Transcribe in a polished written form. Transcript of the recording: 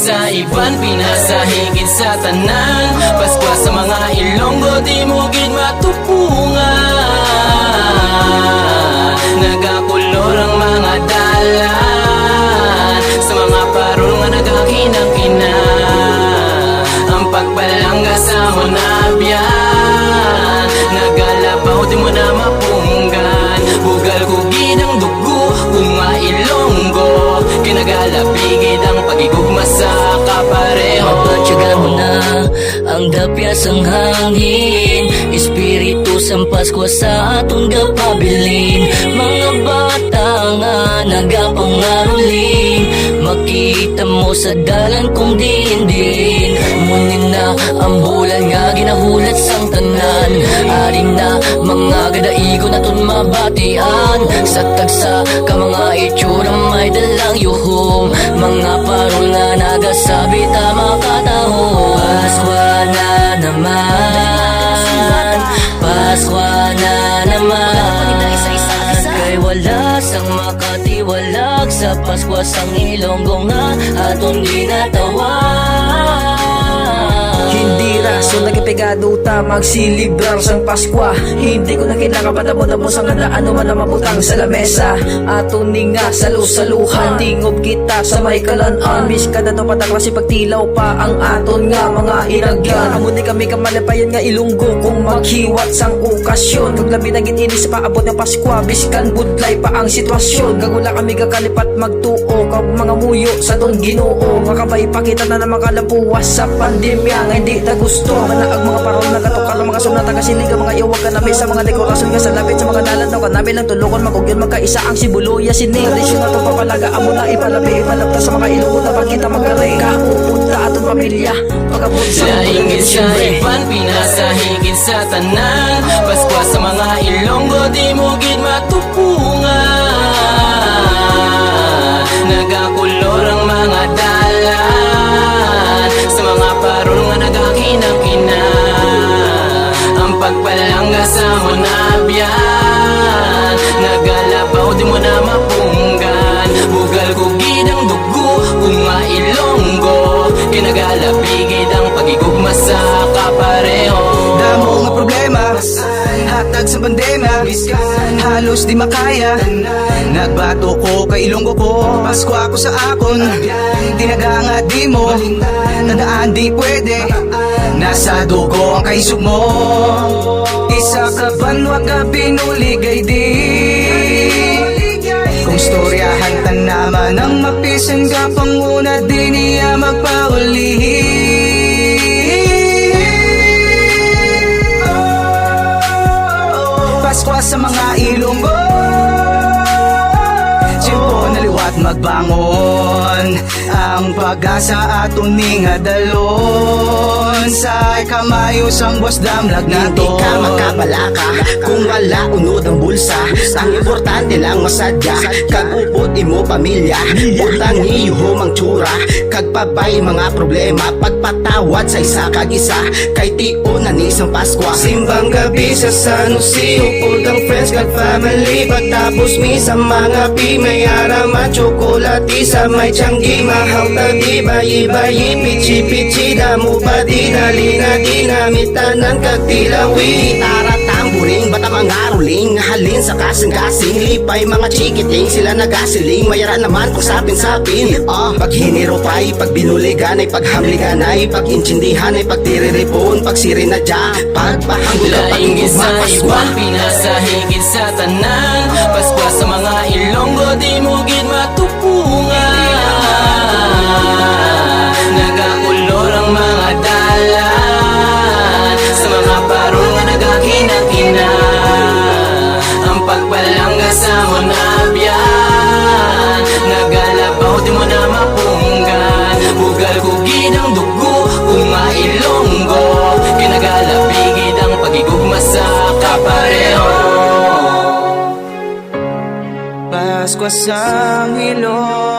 sa iban, pinasahigid sa tanan. Pasko sa mga Ilonggo, di mo gid matupungan. Nagakulor ang mga dalan, sa mga parol nga nagakinang-kina. Ang pagpalangga sa munabyan, nagalabaw di mo na mapunggan. Bugal ko ginang dugo kung mailonggo, kinagalapigid ang pagigugma sa kapareho. Mapatyaga mo na ang dapyas ang hangin, espiritu sang Pasko sa atong gapabilin. Mga bata nga nagapangaruling, makita mo sa dalan kung diin-diin. Munin na ang bulan nga ginahulat sang tanan, aring na mga gadaigon aton mabatian. Sa tagsa ka mga itsura may dalang yuhom, mga parol nga nagasabi tama kataho. Pasko na naman, Pasko na naman, kay wala sang makatiwalag sa Pasko sang Ilonggo nga aton ginatawan. Hindi rason nagipigado ta magsilibrar sang Paskwa. Hindi ko na kinakapatamo-tamo sa nga ano man na mabutang sa lamesa. Ato ni nga salu-saluhan, tingob kita sa may kalanan. Bis ka na to pataklasi pagtilaw pa ang aton nga mga inagyan. Amo di kami kamalipayan nga Ilonggo kung maghiwat sang okasyon. Kag labi na ginini sa paabot ng Paskwa, biskan budlay pa ang sitwasyon. Gagula kami kakalipat magtuo kag mga muyo sa ton Ginoo. Makabay pakita na naman kalapuwas sa pandemya nga hindi na gusto. Manaag mga parol na katukal ang mga sunata kasiliga, mga iwag kanabi sa mga dekorasyon nga sa lapit sa mga dalan daw kanabi lang tulungan magugyan magkaisa ang sibuluya sini. Tradisyon na to papalaga amo na ipalabi ipalapta sa mga Ilonggo na pagkita magkaray kaupunta atong pamilya pagabot sa laingit sa iban, pinasahigid sa tanan. Pasko sa mga Ilonggo, di mo gid matupungan. Nagakulor ang mga dalan, sa mga parol nga nagakinang-kina. Ang pagpalangga sa munabyan, nagalabaw di mo na mapunggan. Bugal ko gidang dugo kung mailonggo, kinagalapigid ang pagigugma sa kapareho. Damo nga problema, hatag sa pandemya, halos di makaya. Nagbato ko kay Ilonggo ko, Pasko ako sa akon. Tinaga nga di mo, tandaan di pwede, nasa dugo ang kaisog mo. Isa ka banwa ka pinuligay di, kung storyahan ta naman ang mapisan ka panguna di niya magpauli. Pasko sa mga Ilonggo, tiyempo na liwat magbangon, ang pag-asa aton ning hadalon. Sa kamayo sang buwas damlag nato. Hindi ka makabalaka kung wala unod ang bulsa. Ang importante lang masadya, kag upod imo pamilya. Butang iyuho mang tsura, kag pabay mga problema. Pagpatawad sa isa kag isa, kay tio na ni sang Paskwa. Simbang gabi sa San Jose, upod ang friends kag family. Pagtapos mi sa mga may aramat, tsokolati sa may tiyanggi. Mahal tabi, bayi-bayi, pichi-pichi, damo pa di dali na dinamitanan kag tilawi. Tara tamburing, bata mga ruling, halin sa kasing-kasing. Lipay mga chikiting, sila nagasiling. Mayara naman kung sapin-sapin. Pag hinirupay, pag binuligan ay paghamligan ay pag-inchindihan ay pagtiriripon, pagsirinadya, pagpahanggol ang laingit sa pagigugma. iban, pinasahigid sa tanan. Pasko sa mga Ilonggo, di mo gid matupungan. Nagakulor ang mga dalan, sa mga parol nga nagakinang-kina. Ang pagpalangga sa munabyan, nagalabaw di mo na mapunggan. Bugal ko ginang dugo kung mailonggo, kinagalapigid ang pagigugma sa kapareho. Pasko sa Ilonggo,